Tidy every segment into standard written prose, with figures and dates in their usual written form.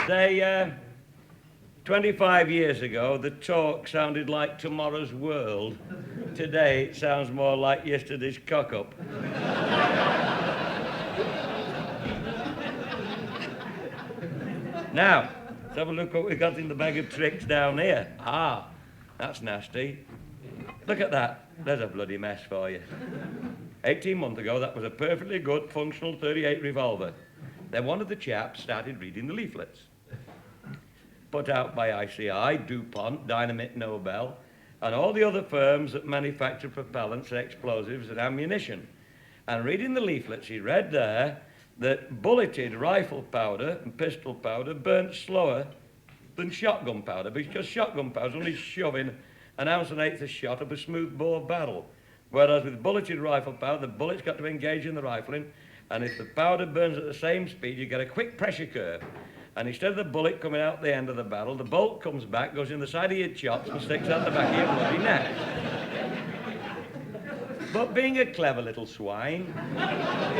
Say, 25 years ago, the talk sounded like tomorrow's world. Today, it sounds more like yesterday's cock-up. Now, let's have a look what we've got in the bag of tricks down here. Ah, that's nasty. Look at that. There's a bloody mess for you. 18 months ago, that was a perfectly good, functional .38 revolver. Then one of the chaps started reading the leaflets. Put out by ICI, DuPont, Dynamit Nobel, and all the other firms that manufacture propellants, explosives, and ammunition. And reading the leaflets, he read there that bulleted rifle powder and pistol powder burnt slower than shotgun powder, because shotgun powder is only shoving an ounce and eighth of shot up a smooth bore barrel. Whereas with bulleted rifle powder, the bullet's got to engage in the rifling, and if the powder burns at the same speed, you get a quick pressure curve. And instead of the bullet coming out the end of the barrel, the bolt comes back, goes in the side of your chops, and sticks out the back of your bloody neck. But being a clever little swine,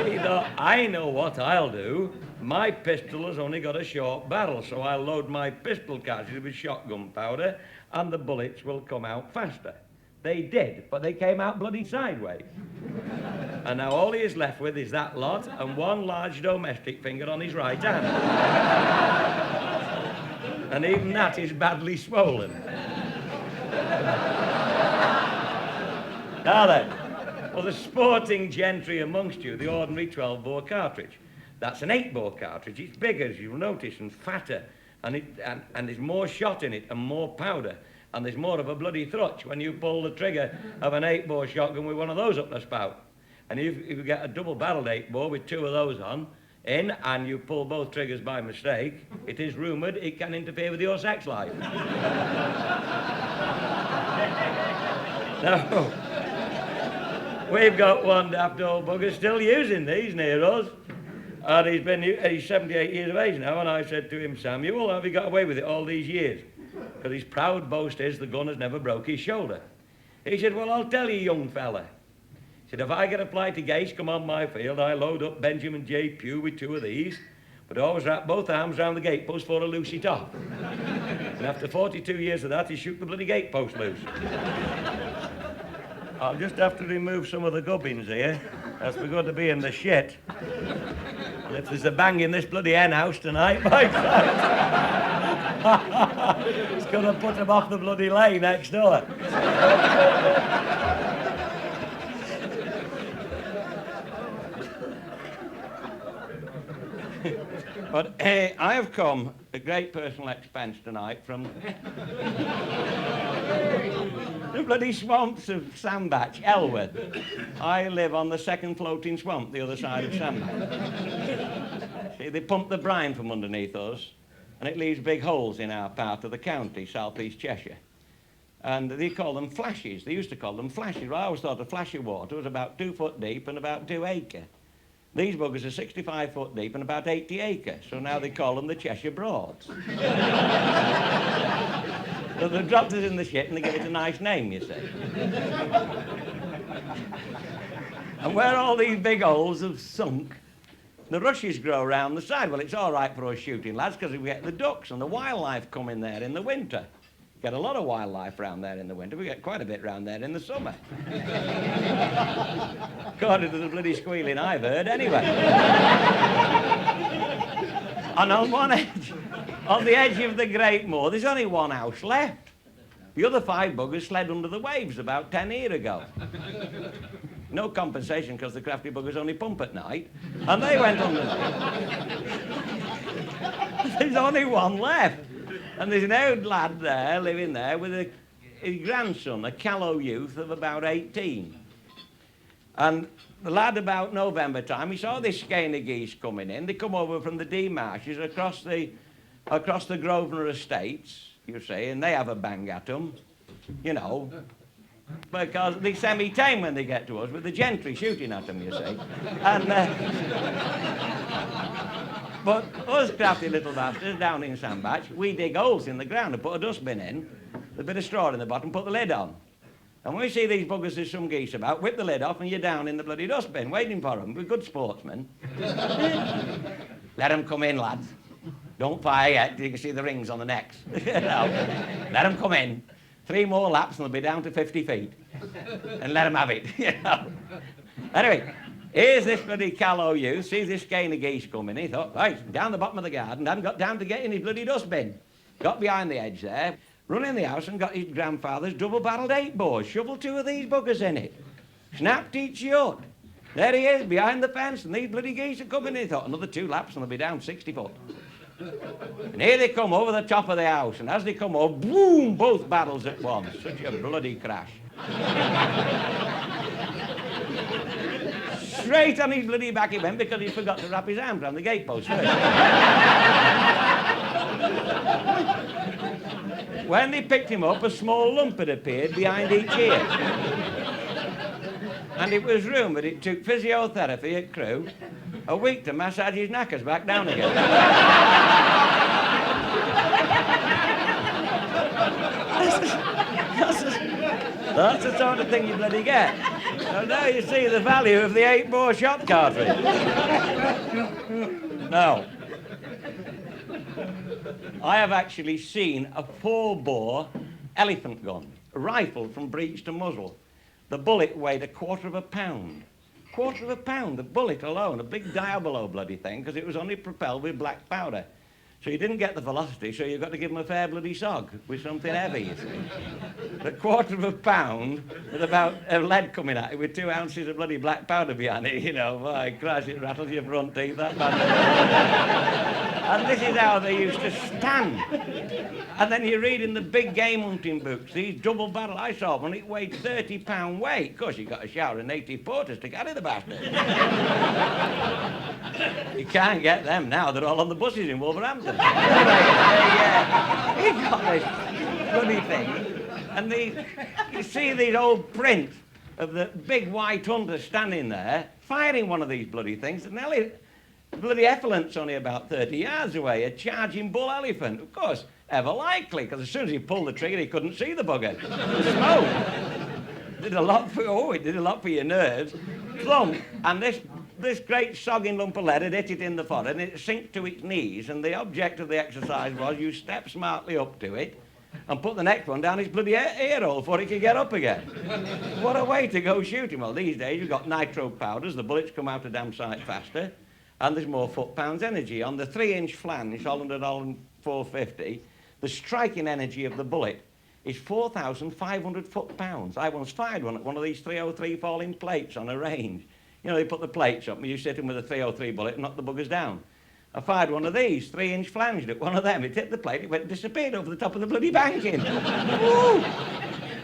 he thought, I know what I'll do. My pistol has only got a short barrel, so I'll load my pistol cartridge with shotgun powder, and the bullets will come out faster. They did, but they came out bloody sideways. And now all he is left with is that lot and one large domestic finger on his right hand. And even that is badly swollen. Now then, well, the sporting gentry amongst you, the ordinary 12-bore cartridge. That's an 8-bore cartridge. It's bigger, as you'll notice, and fatter, and there's more shot in it and more powder. And there's more of a bloody thrutch when you pull the trigger of an 8-bore shotgun with one of those up the spout. And if you get a double-barreled 8-bore with 2 of those on, and you pull both triggers by mistake, it is rumoured it can interfere with your sex life. No. We've got one daft old bugger still using these near us. And he's 78 years of age now, and I said to him, Samuel, how have you got away with it all these years? Because his proud boast is the gun has never broke his shoulder. He said, well, I'll tell you, young fella. He said, if I get applied to Gase, come on my field, I load up Benjamin J. Pugh with 2 of these, but always wrap both arms round the gatepost for a loose it off. And after 42 years of that, he shook the bloody gatepost loose. I'll just have to remove some of the gubbins here, as we're going to be in the shit. And if there's a bang in this bloody hen house tonight, my God. It's going to put them off the bloody lane next door. But I have come at great personal expense tonight from the bloody swamps of Sandbach, Elworth. I live on the second floating swamp, the other side of Sandbach. See, they pump the brine from underneath us, and it leaves big holes in our part of the county, southeast Cheshire. And they call them flashes. They used to call them flashes. Well, I always thought a flash of water was about 2 foot deep and about 2 acre. These buggers are 65 foot deep and about 80 acre, so now they call them the Cheshire Broads. So they've dropped us in the shit and they give it a nice name, you see. And where all these big holes have sunk, the rushes grow round the side. Well, it's all right for us shooting lads because we get the ducks and the wildlife come in there in the winter. Get a lot of wildlife round there in the winter. We get quite a bit round there in the summer. According to the bloody squealing I've heard, anyway. And on one edge, on the edge of the Great Moor, there's only one house left. The other 5 buggers slid under the waves about 10 years ago. No compensation because the crafty buggers only pump at night. And they went under. There's only one left. And there's an old lad there, living there, with his grandson, a callow youth of about 18. And the lad, about November time, he saw this skein of geese coming in. They come over from the Dee Marshes across the Grosvenor Estates, you see, and they have a bang at them, you know, because they semi-tame when they get to us, with the gentry shooting at them, you see. And... But us crafty little bastards down in Sandbach, we dig holes in the ground and put a dustbin in, a bit of straw in the bottom, put the lid on. And when we see these buggers there's some geese about, whip the lid off and you're down in the bloody dustbin waiting for them. We're good sportsmen. Let them come in, lads. Don't fire yet, you can see the rings on the necks. No. Let them come in. 3 more laps and they'll be down to 50 feet. And let them have it, you know. Anyway, here's this bloody callow youth, sees this skein of geese coming. He thought, right, down the bottom of the garden, hadn't got down to get in his bloody dustbin. Got behind the edge there, run in the house and got his grandfather's double-barreled 8-bore, shoveled 2 of these buggers in it, snapped each shut. There he is, behind the fence, and these bloody geese are coming in. He thought, another 2 laps and they'll be down 60 foot. And here they come over the top of the house, and as they come over, boom, both barrels at once. Such a bloody crash. Straight on his bloody back he went because he forgot to wrap his arms around the gatepost first. When they picked him up, a small lump had appeared behind each ear. And it was rumoured it took physiotherapy at Crewe a week to massage his knackers back down again. That's the sort of thing you bloody get. So now you see the value of the 8-bore shot cartridge. Now, I have actually seen a 4-bore elephant gun, rifled from breech to muzzle. The bullet weighed 1/4 pound. 1/4 pound, the bullet alone, a big Diabolo bloody thing, because it was only propelled with black powder. So you didn't get the velocity, so you've got to give them a fair bloody sog with something heavy, you see. The 1/4 pound with about lead coming at it with 2 ounces of bloody black powder behind it, you know. My Christ, it rattles your front teeth, that bad. And this is how they used to stand. And then you read in the big game hunting books, these double barrel, I saw one, it weighed 30-pound weight. Of course, you got a shower of native porters to carry the bastard. You can't get them now, they're all on the buses in Wolverhampton. He got this bloody thing, and you see these old prints of the big white hunters standing there, firing one of these bloody things, and the bloody effluent's only about 30 yards away, a charging bull elephant. Of course, ever likely, because as soon as he pulled the trigger, he couldn't see the bugger. The smoke. It did a lot for your nerves. Plump, and this great sogging lump of lead had hit it in the forehead, and it sank to its knees, and the object of the exercise was you step smartly up to it and put the next one down his bloody ear hole before he could get up again. What a way to go shooting. Well, these days you've got nitro powders, the bullets come out a damn sight faster, and there's more foot-pounds energy. On the 3-inch flange, Holland and Holland 450, the striking energy of the bullet is 4,500 foot-pounds. I once fired one at one of these 303 falling plates on a range. You know, they put the plates up and you sit in with a 303 bullet and knock the buggers down. I fired one of these, 3-inch flanged at one of them. It hit the plate, it went and disappeared over the top of the bloody banking. Woo!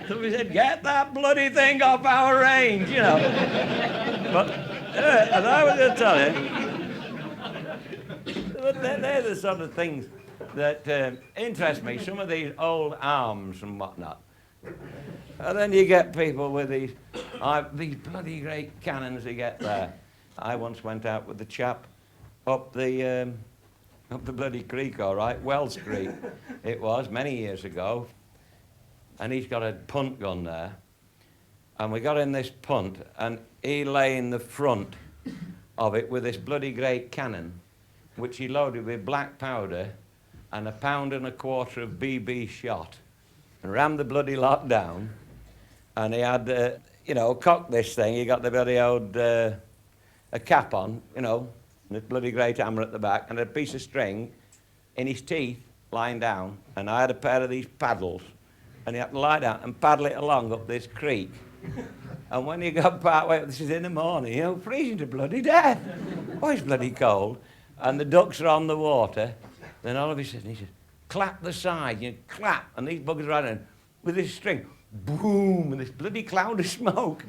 So we said, get that bloody thing off our range, you know. But, as I was going to tell you, they're the sort of things that interest me, some of these old arms and whatnot. And then you get people with these bloody great cannons they get there. I once went out with the chap up the bloody creek, all right, Wells Creek it was, many years ago. And he's got a punt gun there. And we got in this punt, and he lay in the front of it with this bloody great cannon, which he loaded with black powder and 1.25 pounds of BB shot, and rammed the bloody lot down. And he had, cocked this thing. He got the bloody old a cap on, and this bloody great hammer at the back, and a piece of string in his teeth, lying down. And I had a pair of these paddles, and he had to lie down and paddle it along up this creek. And when he got part way, this is in the morning, freezing to bloody death. Oh, it's bloody cold. And the ducks are on the water. Then all of a sudden he says, clap the side, clap. And these buggers are running with this string, boom, and this bloody cloud of smoke,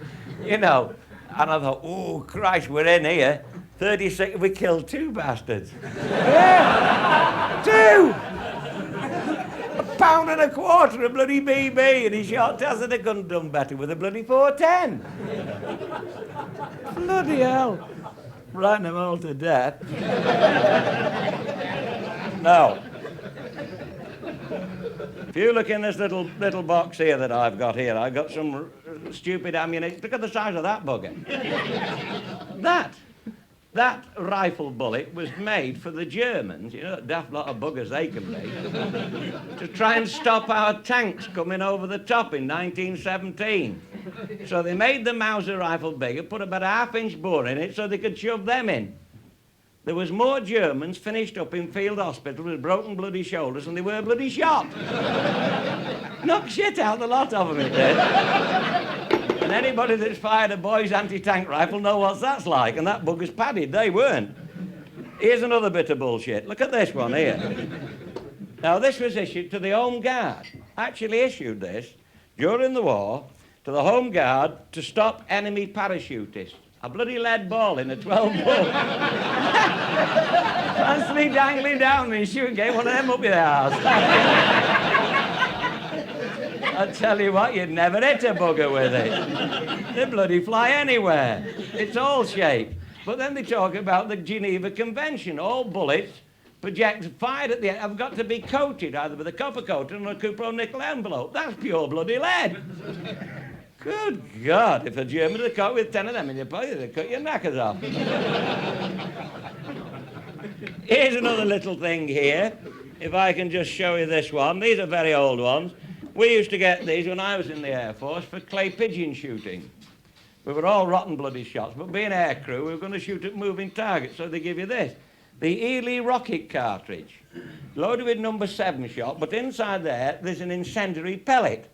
And I thought, oh, Christ, we're in here. 30 seconds, we killed 2 bastards. Yeah, 2! 1.25 pounds of bloody BB, and he shot us, and they couldn't have done better with a bloody 410. Bloody hell. Frighten them all to death. Now, If you look in this little box here that I've got here, I've got some stupid ammunition. Look at the size of that bugger. That rifle bullet was made for the Germans, you know, that daft lot of buggers they can make, to try and stop our tanks coming over the top in 1917. So they made the Mauser rifle bigger, put about a half-inch bore in it so they could shove them in. There was more Germans finished up in field hospital with broken bloody shoulders than they were bloody shot. Knocked shit out the lot of them, it did. And anybody that's fired a boy's anti-tank rifle know what that's like, and that bugger's padded, they weren't. Here's another bit of bullshit. Look at this one here. Now, this was issued to the Home Guard. Actually issued this during the war to the Home Guard to stop enemy parachutists. A bloody lead ball in a 12-ball. Constantly dangling down and shoot, get one of them up your arse. I tell you what, you'd never hit a bugger with it. They bloody fly anywhere. It's all shaped. But then they talk about the Geneva Convention. All bullets fired at the end have got to be coated either with a copper coating or a cupro-nickel envelope. That's pure bloody lead. Good God, if a German had caught with 10 of them in your pocket, they'd cut your knackers off. Here's another little thing here. If I can just show you this one. These are very old ones. We used to get these when I was in the Air Force for clay pigeon shooting. We were all rotten bloody shots, but being aircrew, we were going to shoot at moving targets, so they give you this. The Ely rocket cartridge, loaded with number 7 shot, but inside there's an incendiary pellet.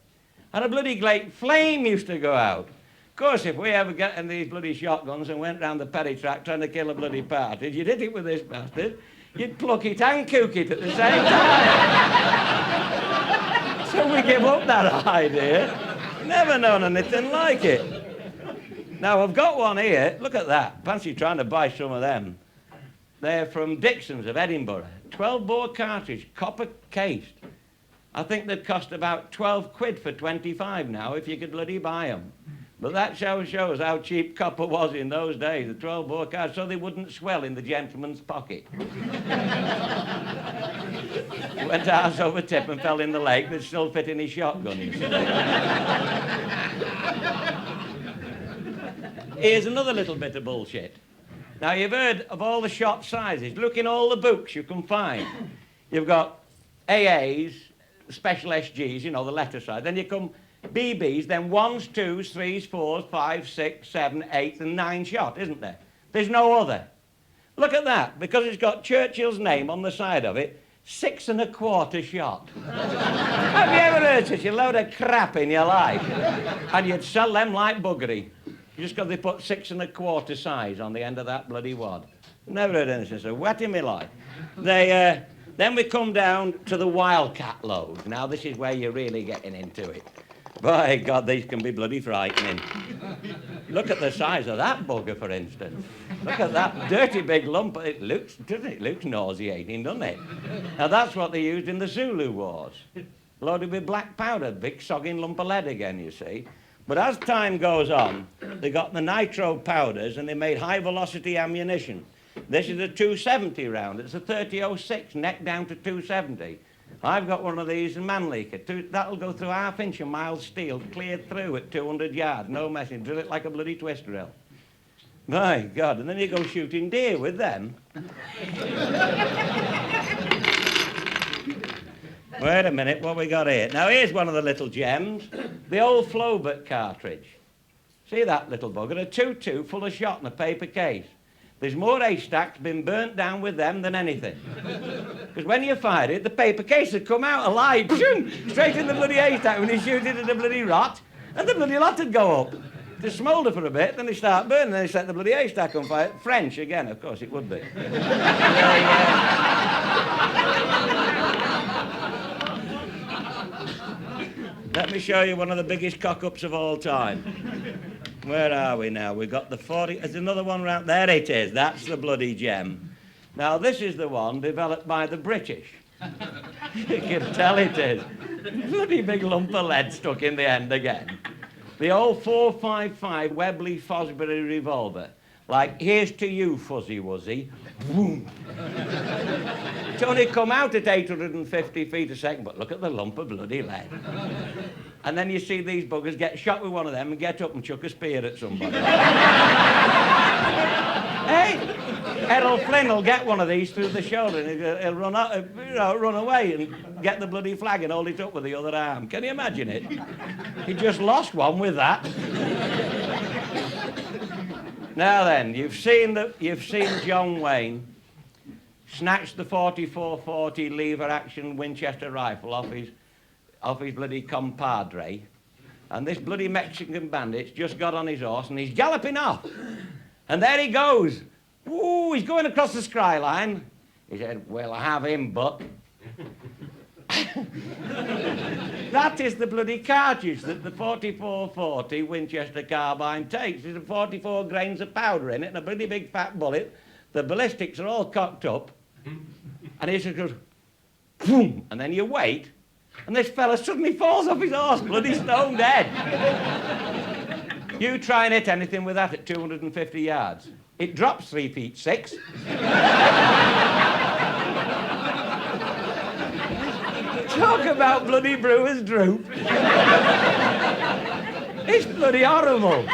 And a bloody great flame used to go out. Of course, if we ever got in these bloody shotguns and went round the paddy track trying to kill a bloody partridge, you'd hit it with this bastard, you'd pluck it and cook it at the same time. So we give up that idea. Never known anything like it. Now, I've got one here. Look at that. Fancy trying to buy some of them. They're from Dixon's of Edinburgh. 12-bore cartridge, copper cased. I think they'd cost about 12 quid for 25 now if you could bloody buy them. But that shows how cheap copper was in those days, the 12-bore cartridge, so they wouldn't swell in the gentleman's pocket. Went arse over tip and fell in the lake, they'd still fit in his shotgun, you see. Here's another little bit of bullshit. Now, you've heard of all the shot sizes. Look in all the books you can find. You've got AAs, special SGs, you know, the letter size. Then you come BBs, then 1s, 2s, 3s, 4s, 5s, 6, 7, 8, and 9 shot, isn't there? There's no other. Look at that. Because it's got Churchill's name on the side of it, 6 1/4 shot. Have you ever heard such a load of crap in your life? And you'd sell them like buggery. Just because they put 6 1/4 size on the end of that bloody wad. Never heard anything so wet in my life. Then we come down to the Wildcat load. Now, this is where you're really getting into it. By God, these can be bloody frightening. Look at the size of that bugger, for instance. Look at that dirty big lump. It looks nauseating, doesn't it? Now, that's what they used in the Zulu Wars. Loaded with black powder, big sogging lump of lead again, you see. But as time goes on, they got the nitro powders and they made high-velocity ammunition. This is a 270 round. It's a 30-06, neck down to 270. I've got one of these in Manleaker. That'll go through half-inch of mild steel, clear through at 200 yards, no messing. Drill it like a bloody twist drill. My God, and then you go shooting deer with them. Wait a minute, what we got here? Now, here's one of the little gems. The old Flaubert cartridge. See that little bugger? A 2.2 full of shot in a paper case. There's more haystacks been burnt down with them than anything. Because when you fired it, the paper case would come out alive, straight in the bloody haystack when you shoot it at the bloody rot, and the bloody lot would go up. To smoulder for a bit, then they start burning, then they set the bloody haystack on fire. French again, of course it would be. Let me show you one of the biggest cock-ups of all time. Where are we now? We've got the 40... There's another one round... There it is. That's the bloody gem. Now, this is the one developed by the British. You can tell it is. Bloody big lump of lead stuck in the end again. The old 4.55 Webley Fosbury revolver. Like, here's to you, Fuzzy Wuzzy. Boom. Took only come out at 850 feet a second, but look at the lump of bloody lead. And then you see these buggers get shot with one of them and get up and chuck a spear at somebody. Hey, Errol Flynn will get one of these through the shoulder and he'll run out, run away and get the bloody flag and hold it up with the other arm. Can you imagine it? He just lost one with that. Now then, you've seen John Wayne snatch the 4440 lever action Winchester rifle off his bloody compadre, and this bloody Mexican bandit's just got on his horse and he's galloping off. And there he goes. Ooh, he's going across the skyline. He said, well, I have him, but... That is the bloody cartridge that the 4440 Winchester carbine takes. There's 44 grains of powder in it and a bloody big fat bullet. The ballistics are all cocked up. And he just goes, boom, and then you wait, and this fella suddenly falls off his horse, bloody stone dead. You try and hit anything with that at 250 yards. It drops 3 feet 6. Talk about bloody brewer's droop. It's bloody horrible.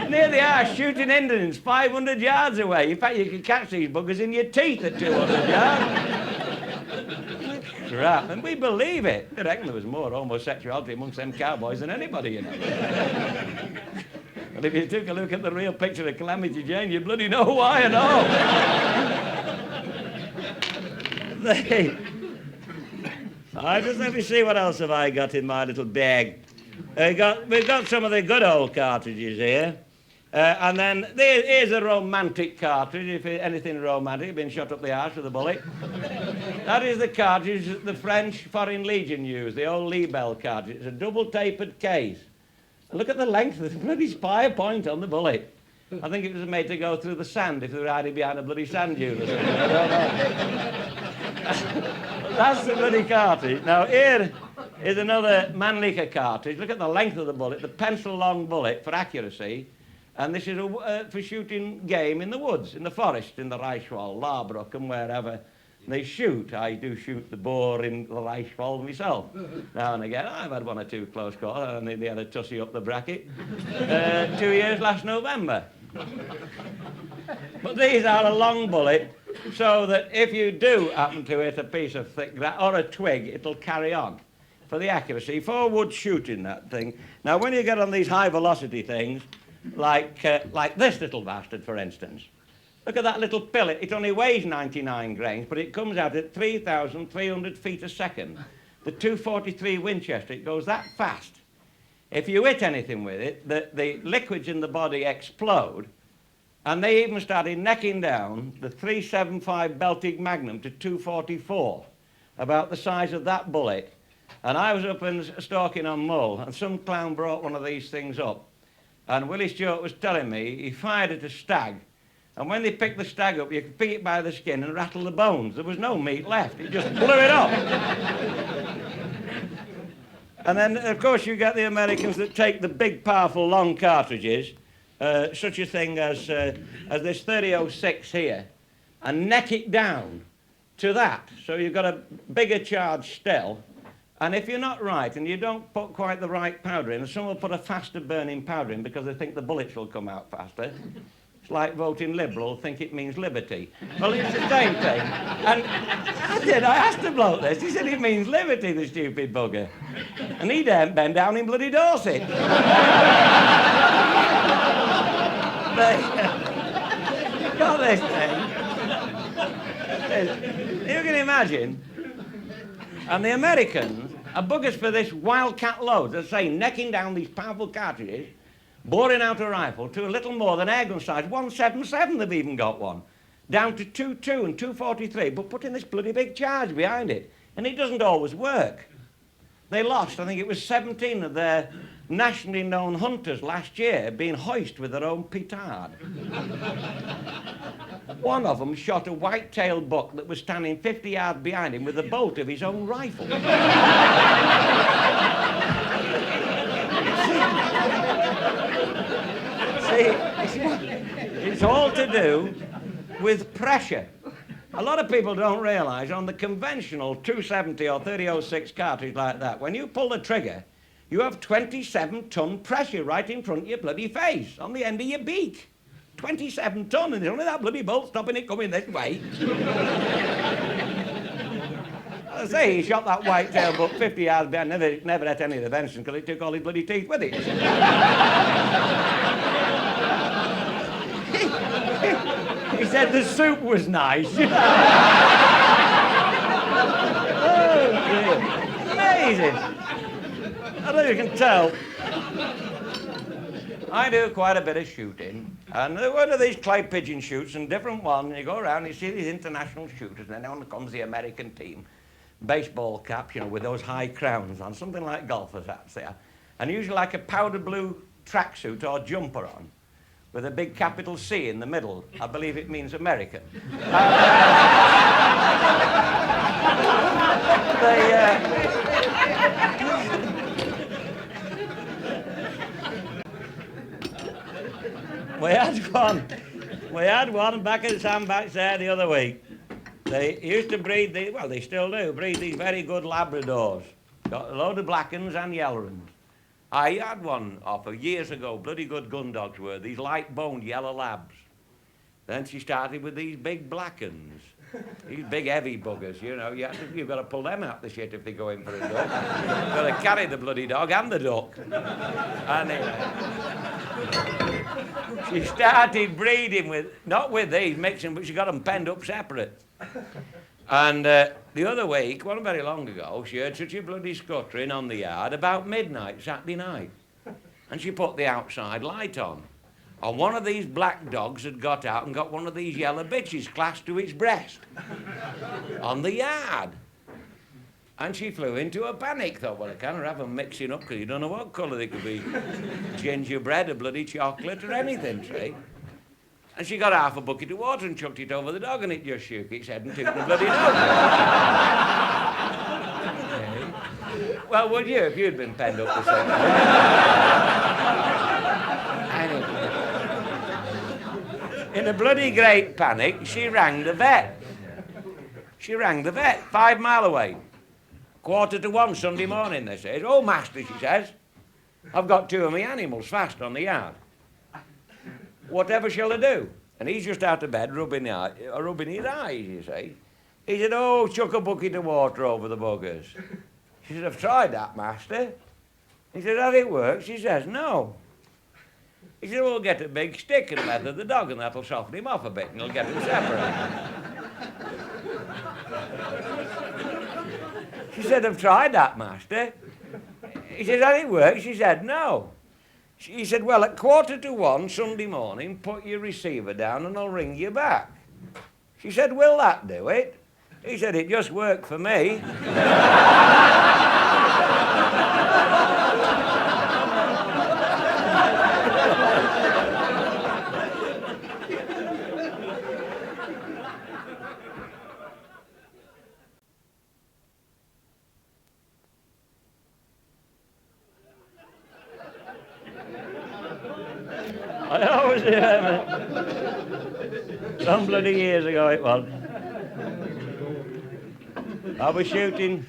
Near they are shooting Indians 500 yards away. In fact, you can catch these buggers in your teeth at 200 yards. Crap, and we believe it. I reckon there was more homosexuality amongst them cowboys than anybody, you know. And if you took a look at the real picture of Calamity Jane, you'd bloody know why and all. Just let me see what else have I got in my little bag. We've got some of the good old cartridges here. And then here's a romantic cartridge, if anything romantic, been shot up the arse with a bullet. That is the cartridge that the French Foreign Legion used, the old Liebel cartridge. It's a double-tapered case. And look at the length of the bloody spire point on the bullet. I think it was made to go through the sand if they were hiding behind a bloody sand dune or something. I don't know. That's the bloody cartridge. Now here is another Mannlicher cartridge. Look at the length of the bullet, the pencil-long bullet for accuracy. And this is for shooting game in the woods, in the forest, in the Reichswald, Larbruck and wherever they shoot. I do shoot the boar in the Reichswald myself. Now and again, I've had 1 or 2 close calls. I nearly had a tussy up the bracket. 2 years last November. But these are a long bullet, so that if you do happen to hit a piece of thick grass or a twig, it'll carry on. For the accuracy, for wood shooting, that thing. Now, when you get on these high-velocity things, like this little bastard, for instance. Look at that little pillet. It only weighs 99 grains, but it comes out at 3,300 feet a second. The 243 Winchester, it goes that fast. If you hit anything with it, the liquids in the body explode, and they even started necking down the 375 Beltic Magnum to 244, about the size of that bullet. And I was up and stalking on Mull, and some clown brought one of these things up. And Willie Stewart was telling me he fired at a stag. And when they picked the stag up, you could pick it by the skin and rattle the bones. There was no meat left. It just blew it up. And then, of course, you get the Americans that take the big, powerful, long cartridges, such a thing as this 3006 here, and neck it down to that. So you've got a bigger charge still. And if you're not right and you don't put quite the right powder in, some will put a faster burning powder in because they think the bullets will come out faster. It's like voting Liberal, think it means liberty. Well, it's the same thing. And I asked the bloke this. He said it means liberty, the stupid bugger. And he daren't bend down in bloody Dorset. Got this thing. You can imagine. And the Americans are buggers for this wildcat load. As I say, necking down these powerful cartridges, boring out a rifle to a little more than airgun size. 177 they've even got one. Down to 2.2 and 2.43, but putting this bloody big charge behind it. And it doesn't always work. They lost, I think it was 17 of their nationally known hunters last year being hoisted with their own petard. One of them shot a white-tailed buck that was standing 50 yards behind him with a bolt of his own rifle. See, it's all to do with pressure. A lot of people don't realise on the conventional 270 or 3006 cartridge like that, when you pull the trigger, you have 27-ton pressure right in front of your bloody face, on the end of your beak. 27 ton, and there's only that bloody bolt stopping it coming this way. I say, he shot that white-tail buck 50 yards behind, never ate any of the venison because he took all his bloody teeth with it. He said the soup was nice. Oh, dear. Amazing. I don't know if you can tell. I do quite a bit of shooting, and there were these clay pigeon shoots and different ones, and you go around and you see these international shooters, and then on comes the American team, baseball cap, you know, with those high crowns on, something like golfers' hats there, and usually like a powder blue tracksuit or jumper on, with a big capital C in the middle. I believe it means American. We had one back at the sandbacks there the other week. They used to breed these, well, they still do, breed these very good Labradors. Got a load of black uns and yellow uns. I had one off of years ago, bloody good gun dogs were, these light-boned yellow labs. Then she started with these big black uns. These big heavy buggers, you know, you've got to pull them out the shit if they go in for a duck. You've got to carry the bloody dog and the duck. And she started breeding with, not with these, mixing, but she got them penned up separate. And the other week, wasn't very long ago, she heard such a bloody scuttering on the yard about midnight, Saturday night. And she put the outside light on. And one of these black dogs had got out and got one of these yellow bitches clasped to its breast on the yard. And she flew into a panic, thought, well, I can't have them mixing up because you don't know what colour they could be. Gingerbread or bloody chocolate or anything, see? And she got half a bucket of water and chucked it over the dog and it just shook its head and took the bloody dog. Okay. Well, would you if you'd been penned up the same way? Anyway. In a bloody great panic, she rang the vet. She rang the vet, 5 mile away. 1:45 Sunday morning, they says. Oh, master, she says, I've got 2 of my animals fast on the yard. Whatever shall I do? And he's just out of bed rubbing his eyes, you see. He said, oh, chuck a bucket of water over the buggers. She said, I've tried that, master. He said, does it work? She says, no. He said, well, we'll get a big stick and leather the dog and that'll soften him off a bit and he'll get him separated. She said, I've tried that, master. He said, does it work? She said, no. He said, well, at 1:45 Sunday morning, put your receiver down and I'll ring you back. She said, will that do it? He said, it just worked for me. I always remember, some bloody years ago it was. I was shooting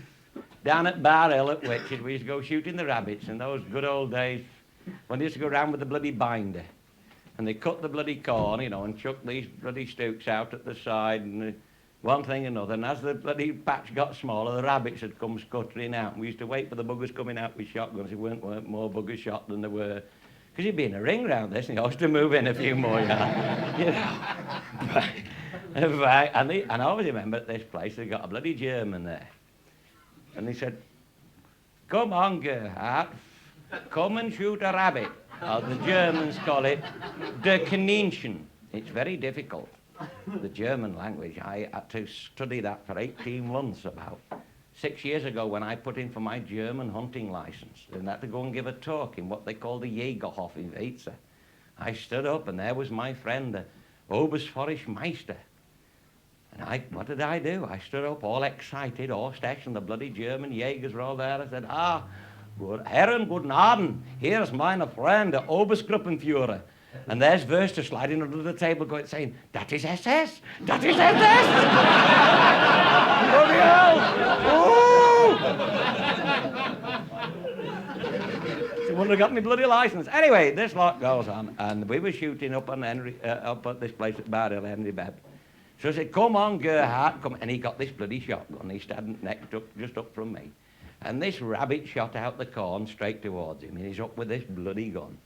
down at Bar Hill at Witchett. We used to go shooting the rabbits in those good old days when they used to go round with the bloody binder. And they cut the bloody corn, you know, and chuck these bloody stooks out at the side and one thing and another. And as the bloody patch got smaller, the rabbits had come scuttering out. And we used to wait for the buggers coming out with shotguns. There weren't more buggers shot than there were. Because you'd be in a ring round this, and you always to move in a few more yards, you know. And I always remember at this place, they got a bloody German there. And he said, come on, Gerhard, come and shoot a rabbit. Or the Germans call it der Kaninchen. It's very difficult, the German language. I had to study that for 18 months about. 6 years ago when I put in for my German hunting license and had to go and give a talk in what they call the Jägerhof in Weeze. I stood up and there was my friend, the Oberstforstmeister. And what did I do? I stood up all excited, all Horstesch and the bloody German Jägers were all there. I said, good Herren, guten Abend. Here's meine friend, the Oberstgruppenführer. And there's Verster sliding under the table going, saying, that is SS! That is SS! Bloody hell! She wouldn't have got me bloody licence. Anyway, this lot goes on, and we were shooting up on up at this place at Bar Hill, Henry Bebb. So I said, come on, Gerhardt, come. And he got this bloody shotgun. He stood next up, just up from me. And this rabbit shot out the corn straight towards him, and he's up with this bloody gun.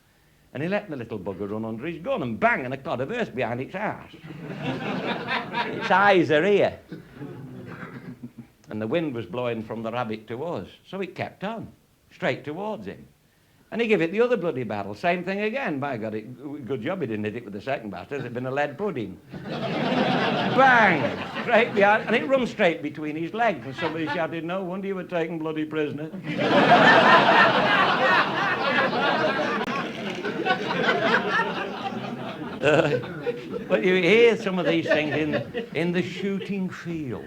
And he let the little bugger run under his gun, and bang, and a clod of earth behind its arse. Its eyes are here. And the wind was blowing from the rabbit to us, so it kept on, straight towards him. And he gave it the other bloody battle, same thing again. By God, good job he didn't hit it with the second bastard. It'd been a lead pudding. Bang! Straight behind, and it runs straight between his legs. And somebody shouted, no wonder you were taken bloody prisoner. But you hear some of these things in the shooting field.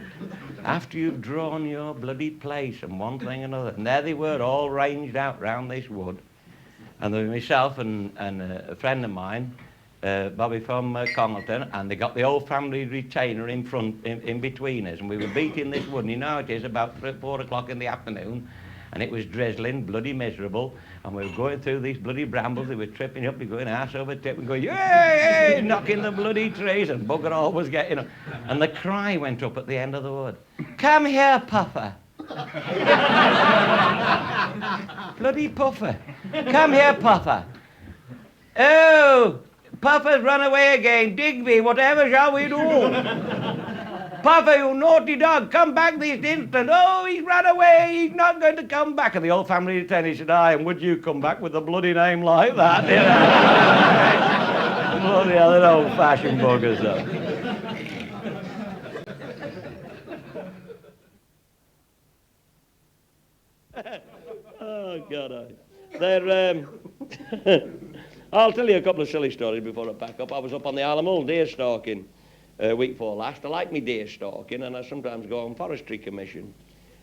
After you've drawn your bloody place and one thing and another. And there they were, all ranged out round this wood. And there was myself and a friend of mine, Bobby from Congleton, and they got the old family retainer in front, in between us, and we were beating this wood. And you know how it is, about 4 o'clock in the afternoon, and it was drizzling, bloody miserable, and we were going through these bloody brambles. They were tripping up, we were going arse over tip, and going, yay, knocking the bloody trees, and bugger all was getting up. And the cry went up at the end of the wood, come here, Puffer. Bloody Puffer. Come here, Puffer. Oh, Puffer's run away again. Digby, whatever shall we do? Puffer, you naughty dog, come back this instant. Oh, he's run away. He's not going to come back. And the old family attendant said, aye, and would you come back with a bloody name like that? Bloody hell, they're old-fashioned buggers, though. Oh, God, they're, I'll tell you a couple of silly stories before I pack up. I was up on the Isle of Mull deer stalking week before last. I like me deer stalking, and I sometimes go on forestry commission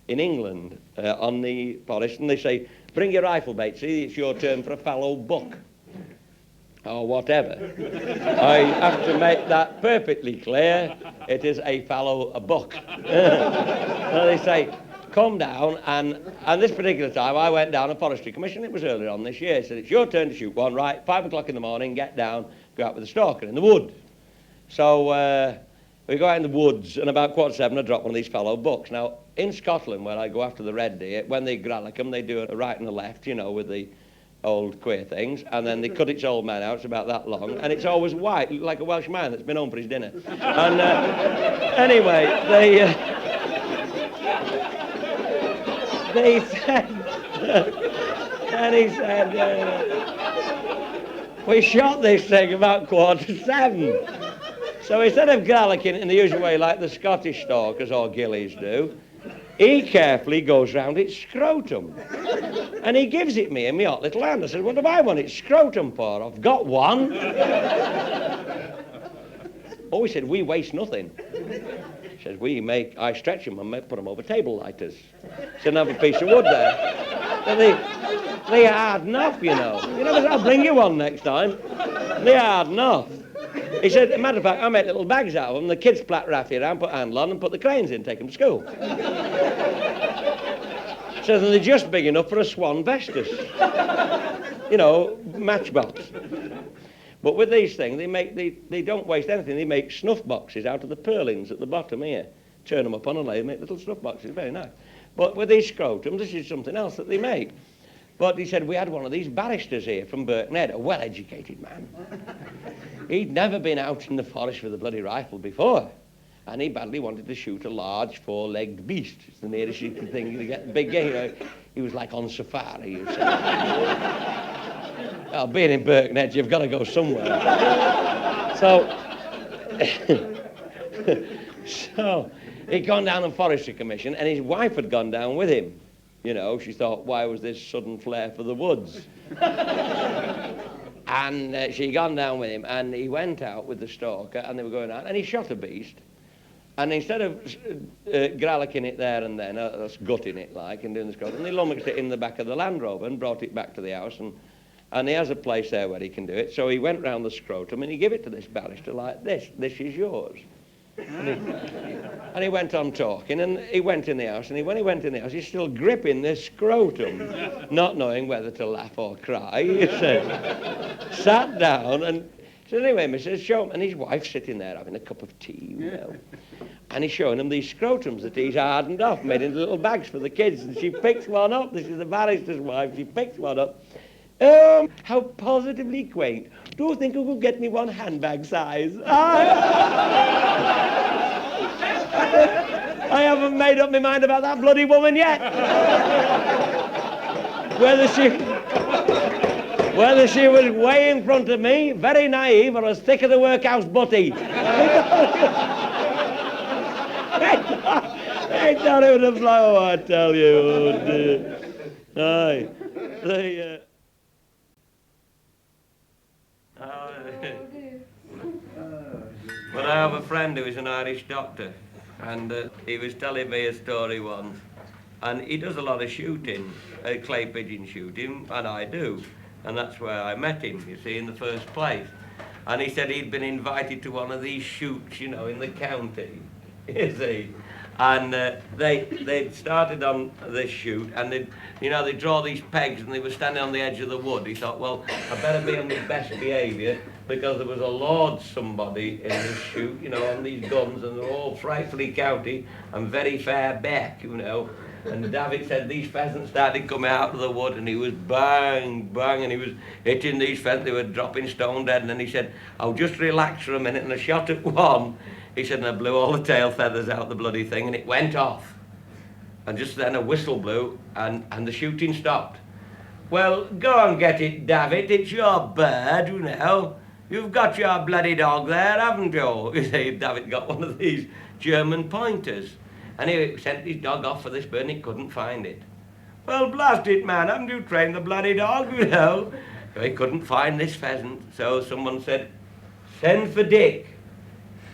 in England on the forest, and they say, bring your rifle, Batesy, it's your turn for a fallow buck. Or whatever. I have to make that perfectly clear. It is a fallow buck. So they say, come down, and this particular time I went down a forestry commission. It was earlier on this year. He said, it's your turn to shoot one, right? 5 o'clock in the morning, get down, go out with the stalker in the wood. So we go out in the woods, and about 7:15 I drop one of these fallow bucks. Now, in Scotland, where I go after the red deer, when they gralloch them, they do a right and a left, you know, with the old queer things, and then they cut its old man out. It's about that long, and it's always white, like a Welsh man that's been home for his dinner. And anyway, they said, and he said, we shot this thing about 7:15. So instead of gralloching in the usual way like the Scottish stalkers or gillies do, he carefully goes round its scrotum. And he gives it me in my hot little hand. I said, what do I want its scrotum for? I've got one. Oh, he said, we waste nothing. He says, I stretch them and put them over table lighters. He said, have a piece of wood there. So they hard enough, you know. You know, I'll bring you one next time. They hard enough. He said, as a matter of fact, I make little bags out of them. The kids plat raffy around, put handle on, and put the cranes in, take them to school. So they're just big enough for a swan vestus. You know, matchbox. But with these things, they don't waste anything. They make snuff boxes out of the purlins at the bottom here. Turn them up on a lathe, make little snuff boxes, very nice. But with these scrotums, this is something else that they make. But he said, we had one of these barristers here from Birkenhead, a well-educated man. He'd never been out in the forest with a bloody rifle before. And he badly wanted to shoot a large four-legged beast. It's the nearest you can think to get big game. You know, he was like on safari, you say. Well, being in Birkenhead, you've got to go somewhere. So he'd gone down on forestry commission, and his wife had gone down with him. You know, she thought, why was this sudden flair for the woods? And she'd gone down with him, and he went out with the stalker, and they were going out, and he shot a beast. And instead of gralloching it there and then, that's gutting it like, and doing the scrotum, they lummoxed it in the back of the Land Rover and brought it back to the house, and And he has a place there where he can do it. So he went round the scrotum and he gave it to this barrister like this. This is yours. And he went on talking, and he went in the house, and when he went in the house, he's still gripping this scrotum, not knowing whether to laugh or cry. He said, sat down, and said, anyway, Mrs. Show him. And his wife's sitting there having a cup of tea, you know. And he's showing them these scrotums that he's hardened off, made into little bags for the kids. And she picks one up. This is the barrister's wife. She picks one up. How positively quaint. Do you think you could get me one handbag size? I haven't made up my mind about that bloody woman yet. Whether she was way in front of me, very naive, or as thick as a workhouse butty. I thought it would have flown, I tell you. Oh, dear. Aye. Well, I have a friend who is an Irish doctor, and he was telling me a story once, and he does a lot of shooting, clay pigeon shooting, and I do, and that's where I met him, you see, in the first place. And he said he'd been invited to one of these shoots, you know, in the county, you see. And they'd started on this shoot, and they'd draw these pegs, and they were standing on the edge of the wood. He thought, well, I better be on my best behaviour, because there was a lord somebody in this shoot, you know, on these guns, and they're all frightfully county and very fair back, you know. And David said these pheasants started coming out of the wood, and he was bang, bang, and he was hitting these pheasants. They were dropping stone dead, and then he said, I'll just relax for a minute, and I shot at one. He said, and I blew all the tail feathers out the bloody thing, and it went off. And just then a whistle blew, and the shooting stopped. Well, go and get it, David. It's your bird, you know. You've got your bloody dog there, haven't you? You see, David got one of these German pointers, and he sent his dog off for this bird, and he couldn't find it. Well, blast it, man, haven't you trained the bloody dog, you know? So he couldn't find this pheasant, so someone said, send for Dick.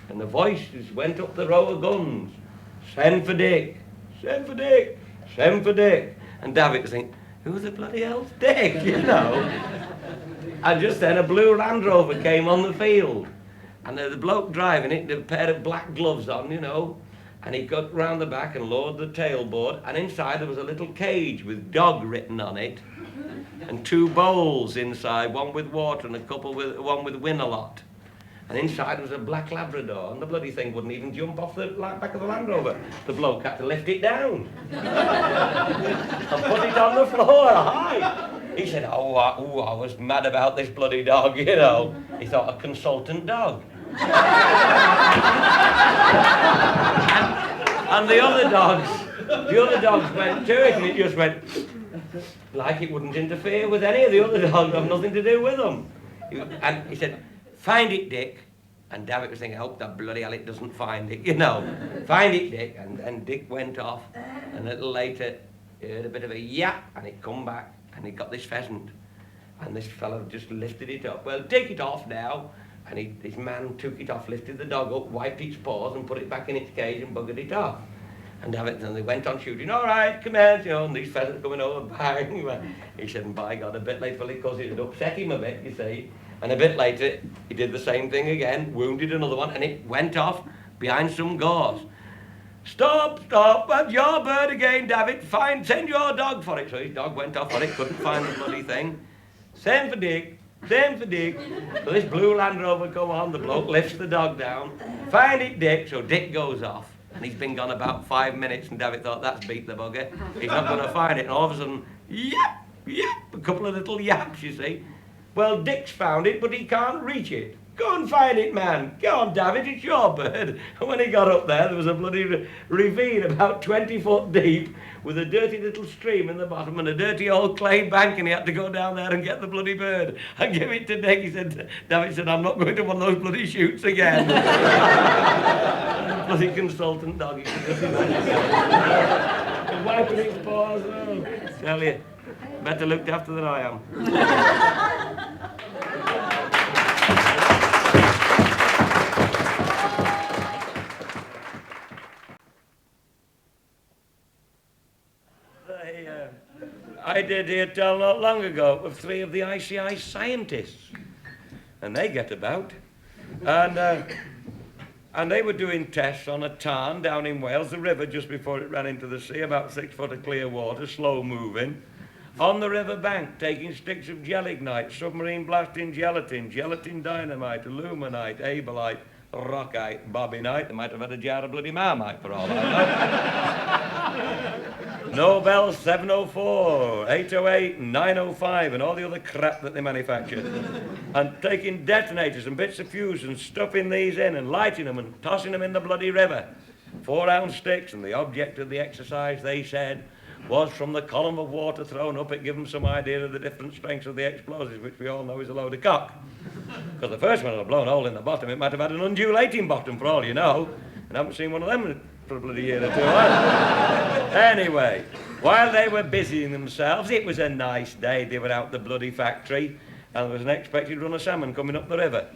And the voices went up the row of guns. Send for Dick, send for Dick, send for Dick. And David was thinking, who the bloody hell's Dick, you know? And just then a blue Land Rover came on the field. And the bloke driving it had a pair of black gloves on, you know. And he got round the back and lowered the tailboard. And inside there was a little cage with dog written on it. And 2 bowls inside, one with water and one with Win-A-Lot. And inside was a black Labrador, and the bloody thing wouldn't even jump off the back of the Land Rover. The bloke had to lift it down and put it on the floor high. He said, I was mad about this bloody dog, you know. He thought, a consultant dog. And the other dogs went to it, and it just went, like it wouldn't interfere with any of the other dogs, have nothing to do with them. And he said, find it, Dick. And David was thinking, I hope that bloody hell it doesn't find it, you know. Find it, Dick. And Dick went off. And a little later, he heard a bit of a yap, and it come back, and he got this pheasant. And this fellow just lifted it up. Well, take it off now. And his man took it off, lifted the dog up, wiped its paws, and put it back in its cage and buggered it off. And they went on shooting, all right, come on, you know, and these pheasants coming over, bang. He said, and by God, a bit later, because it had upset him a bit, you see. And a bit later, he did the same thing again, wounded another one, and it went off behind some gorse. Stop, that's your bird again, David. Send your dog for it. So his dog went off for it, couldn't find the bloody thing. Send for Dick. So this blue Land Rover come on, the bloke lifts the dog down. Find it, Dick. So Dick goes off. And he's been gone about 5 minutes, and David thought, that's beat the bugger. He's not going to find it. And all of a sudden, yap, a couple of little yaps, you see. Well, Dick's found it, but he can't reach it. Go and find it, man. Go on, David, it's your bird. And when he got up there was a bloody ravine about 20 foot deep with a dirty little stream in the bottom and a dirty old clay bank, and he had to go down there and get the bloody bird and give it to Dick. He said, David said, I'm not going to one of those bloody shoots again. Bloody consultant dog. Wiping his paws. Oh, tell you, better looked after than I am. I did hear tell not long ago of 3 of the ICI scientists, and they get about. And they were doing tests on a tarn down in Wales, the river just before it ran into the sea, about 6 foot of clear water, slow moving. On the river bank, taking sticks of gelignite, submarine blasting gelatin, gelatin dynamite, aluminite, abelite, rockite, bobinite. They might have had a jar of bloody Marmite for all I know. Nobel 704, 808, 905, and all the other crap that they manufactured. And taking detonators and bits of fuse and stuffing these in and lighting them and tossing them in the bloody river. 4-ounce sticks, and the object of the exercise, they said, was from the column of water thrown up. It gave them some idea of the different strengths of the explosives, which we all know is a load of cock. Because the first one had blown a hole in the bottom. It might have had an undulating bottom, for all you know. And I haven't seen one of them for a bloody year or two. Anyway, while they were busying themselves, it was a nice day. They were out the bloody factory, and there was an expected run of salmon coming up the river.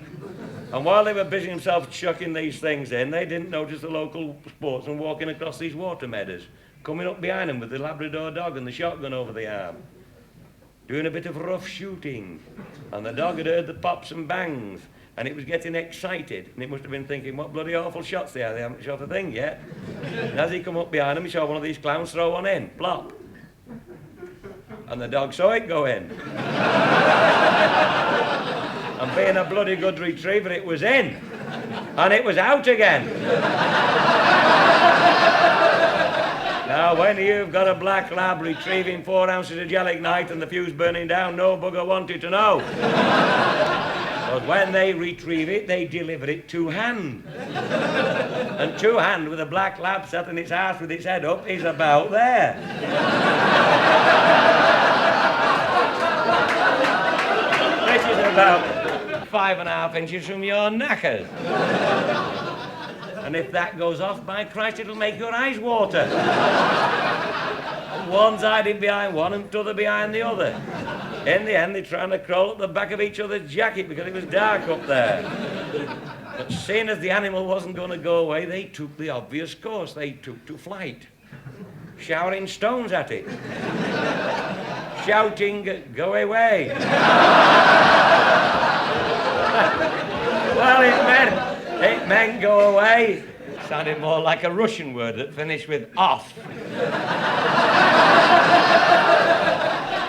And while they were busying themselves chucking these things in, they didn't notice the local sportsman walking across these water meadows, coming up behind them with the Labrador dog and the shotgun over the arm, doing a bit of rough shooting. And the dog had heard the pops and bangs, and it was getting excited, and it must have been thinking, what bloody awful shots they are, they haven't shot a thing yet. And as he come up behind him, he saw one of these clowns throw one in, plop. And the dog saw it go in. And being a bloody good retriever, it was in. And it was out again. Now, when you've got a black lab retrieving 4 ounces of gelignite and the fuse burning down, no bugger wanted to know. But when they retrieve it, they deliver it two-hand. And two-hand with a black lab sat in its house with its head up is about there. Which is about 5.5 inches from your knackers. And if that goes off, by Christ, it'll make your eyes water. One's hiding behind one and t'other behind the other. In the end, they're trying to crawl up the back of each other's jacket because it was dark up there. But seeing as the animal wasn't going to go away, they took the obvious course. They took to flight, showering stones at it, shouting, "Go away." Well, it meant go away. It sounded more like a Russian word that finished with off.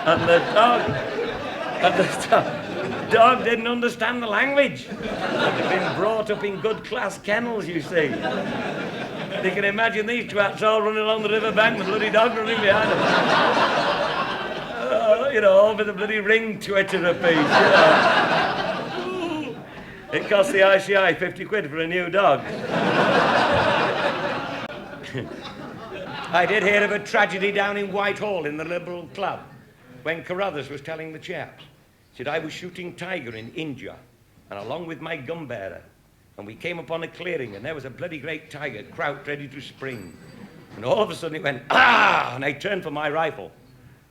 And the dog didn't understand the language. They'd been brought up in good class kennels, you see. You can imagine these twats all running along the river bank with the bloody dog running behind them. You know, all with a bloody ring twitter apiece, you know. It cost the ICI 50 quid for a new dog. I did hear of a tragedy down in Whitehall in the Liberal Club when Carruthers was telling the chaps. He said, I was shooting tiger in India, and along with my gun bearer, and we came upon a clearing, and there was a bloody great tiger crouched ready to spring. And all of a sudden it went, ah! And I turned for my rifle,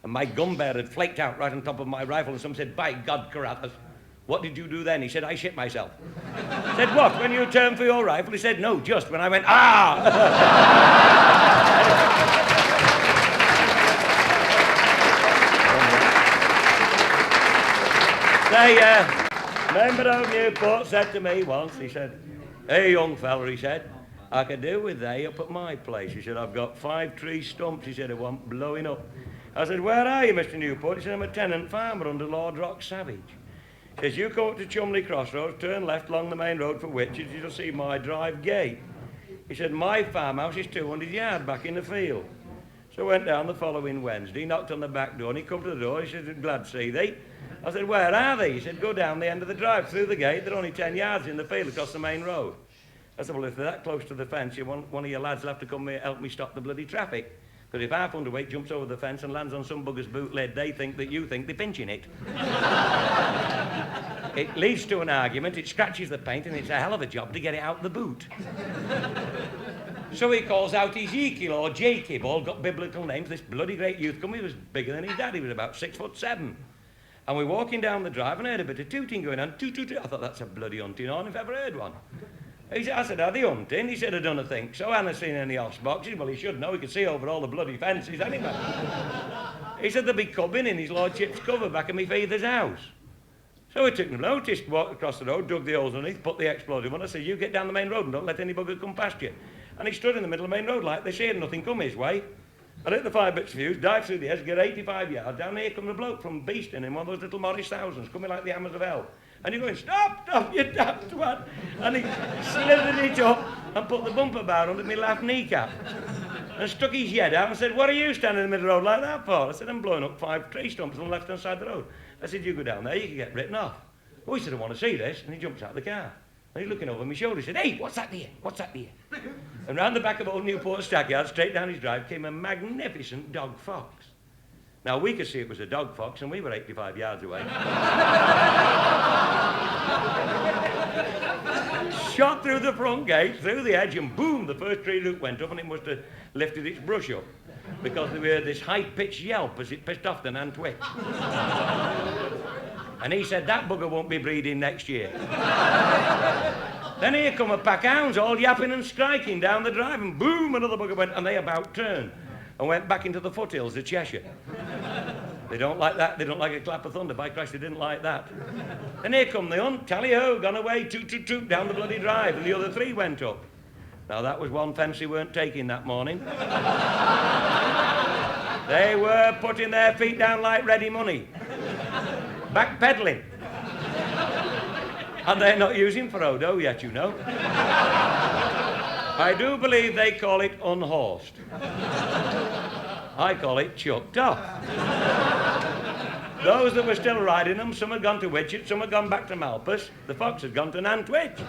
and my gun bearer had flaked out right on top of my rifle, and someone said, by God, Carruthers, what did you do then? He said, I shit myself. I said, what, when you turned for your rifle? He said, no, just when I went, ah! Member of Newport said to me once, he said, hey, young fella, he said, I could do with they up at my place. He said, I've got 5 tree stumps, he said, I want blowing up. I said, where are you, Mr. Newport? He said, I'm a tenant farmer under Lord Rock Savage. He says, you go up to Chumley Crossroads, turn left along the main road for Witches, you'll see my drive gate. He said, my farmhouse is 200 yards back in the field. So I went down the following Wednesday, knocked on the back door, and he come to the door, he said, glad to see thee. I said, where are they? He said, go down the end of the drive, through the gate, they're only 10 yards in the field across the main road. I said, well, if they're that close to the fence, one of your lads will have to come here help me stop the bloody traffic. Because if half underweight jumps over the fence and lands on some bugger's boot lid, they think that you think they're pinching it. It leads to an argument, it scratches the paint, and it's a hell of a job to get it out the boot. So he calls out Ezekiel or Jacob, all got biblical names. This bloody great youth come, he was bigger than his dad, he was about 6'7". And we're walking down the drive and I heard a bit of tooting going on, toot, toot, toot. I thought, that's a bloody hunting horn if I ever heard one. I said, are they hunting? He said, I don't think so. I haven't seen any horse boxes. Well, he should know. He could see over all the bloody fences anyway. He said there'd be cubbing in his lordship's cover back at me father's house. So I took no notice, walked across the road, dug the holes underneath, put the explosive on. I said, you get down the main road and don't let any bugger come past you. And he stood in the middle of the main road like this here, and nothing come his way. I lit the 5 bits fuse, dived through the edge, get 85 yards. Down here come the bloke from Beeston in one of those little Morris thousands, coming like the hammers of hell. And you're going, stop, you daft twat. And he slithered it up and put the bumper bar under my left kneecap. And stuck his head out and said, what are you standing in the middle of the road like that for? I said, I'm blowing up 5 tree stumps on the left-hand side of the road. I said, you go down there, you can get written off. Oh, he said, I want to see this. And he jumps out of the car. And he's looking over my shoulder. He said, hey, what's that there? What's that there? And round the back of old Newport Stackyard, straight down his drive, came a magnificent dog fox. Now, we could see it was a dog fox, and we were 85 yards away. Shot through the front gate, through the edge, and boom, the first tree root went up, and it must have lifted its brush up, because we heard this high-pitched yelp as it pissed off the Nan Twitch. And he said, that bugger won't be breeding next year. Then here come a pack of hounds, all yapping and striking down the drive, and boom, another bugger went, and they about turned and went back into the foothills of Cheshire. They don't like that. They don't like a clap of thunder. By Christ, they didn't like that. And here come the hunt, tally-ho, gone away, toot, toot, toot, down the bloody drive, and the other 3 went up. Now, that was one fence they weren't taking that morning. They were putting their feet down like ready money. Backpedaling. And they're not using Frodo yet, you know. I do believe they call it unhorsed. I call it chucked off. Those that were still riding them, some had gone to Witchet, some had gone back to Malpas. The fox had gone to Nantwich.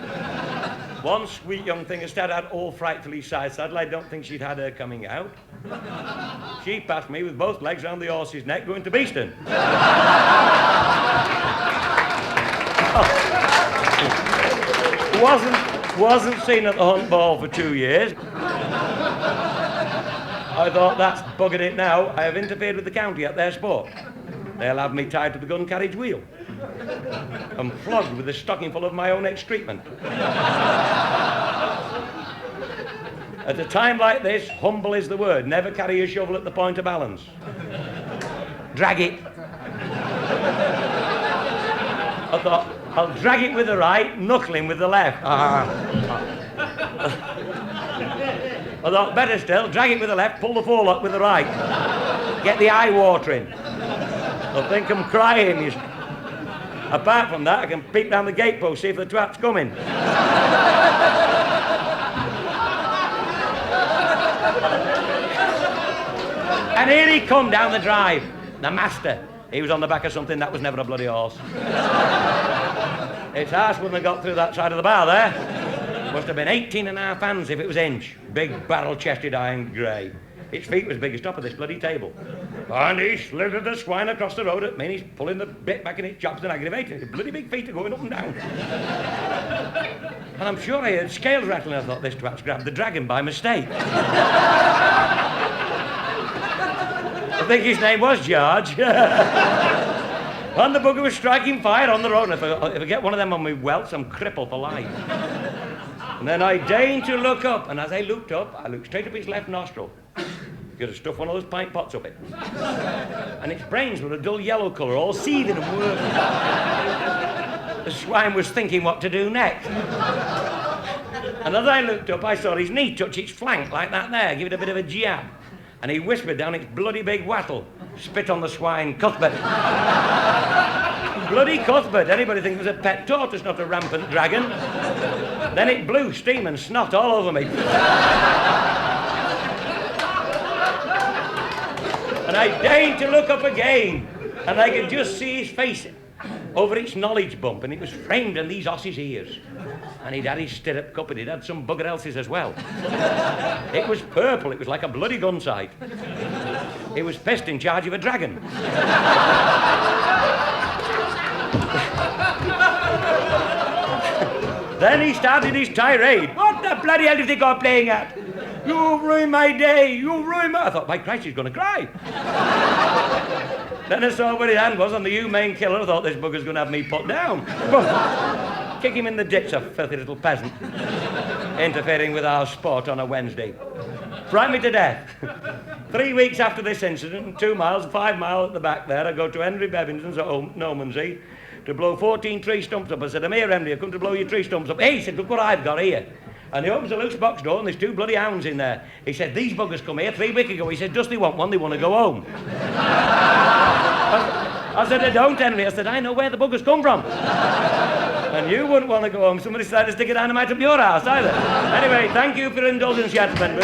One sweet young thing instead had all frightfully side-saddle. I don't think she'd had her coming out. She passed me with both legs round the horse's neck going to Beeston. Wasn't seen at the hunt ball for 2 years. I thought, that's buggered it now. I have interfered with the county at their sport. They'll have me tied to the gun carriage wheel and flogged with a stocking full of my own excrement. At a time like this, humble is the word. Never carry a shovel at the point of balance. Drag it. I thought, I'll drag it with the right, knuckle him with the left. I thought, better still, drag it with the left, pull the forelock with the right. Get the eye watering. They'll think I'm crying. Apart from that, I can peep down the gatepost, see if the twat's coming. And here he come down the drive, the master. He was on the back of something that was never a bloody horse. Its arse wouldn't have got through that side of the bar there. Must have been 18.5 hands if it was inch. Big barrel-chested iron grey. Its feet was big as top of this bloody table. And he slithered the swine across the road at me, and he's pulling the bit back in its chops and aggravating. His bloody big feet are going up and down. And I'm sure I heard scales rattling. I thought, this twat's grabbed the dragon by mistake. I think his name was George. And the bugger was striking fire on the road. And if I get one of them on my welts, I'm crippled for life. And then I deigned to look up, and as I looked up, I looked straight up his left nostril. He could have stuffed one of those pint pots up it. And its brains were a dull yellow colour, all seething and working. The swine was thinking what to do next. And as I looked up, I saw his knee touch its flank like that there, give it a bit of a jab. And he whispered down its bloody big wattle, spit on the swine, Cuthbert. Bloody Cuthbert. Anybody think it was a pet tortoise, not a rampant dragon? Then it blew steam and snot all over me. And I deigned to look up again, and I could just see his face over its knowledge bump, and it was framed in these horses' ears. And he'd had his stirrup cup, and he'd had some bugger else's as well. It was purple, it was like a bloody gun sight. He was pissed in charge of a dragon. Then he started his tirade. What the bloody hell do you think I'm playing at? You've ruined my day, you've ruined my... I thought, by Christ, he's going to cry. Then I saw where his hand was on the humane killer. I thought, this bugger's going to have me put down. Kick him in the ditch, a filthy little peasant. Interfering with our sport on a Wednesday. Frightened me to death. 3 weeks after this incident, 2 miles, 5 miles at the back there, I go to Henry Bevington's at home, Normandy, to blow 14 tree stumps up. I said, I'm here, Henry, I've come to blow your tree stumps up. Hey, he said, look what I've got here. And he opens a loose box door and there's 2 bloody hounds in there. He said, these buggers come here 3 weeks ago. He said, just they want one, they want to go home. I said, I don't, Henry. I said, I know where the buggers come from. And you wouldn't want to go home. Somebody decided to stick a dynamite up your house either. Anyway, thank you for your indulgence, gentlemen.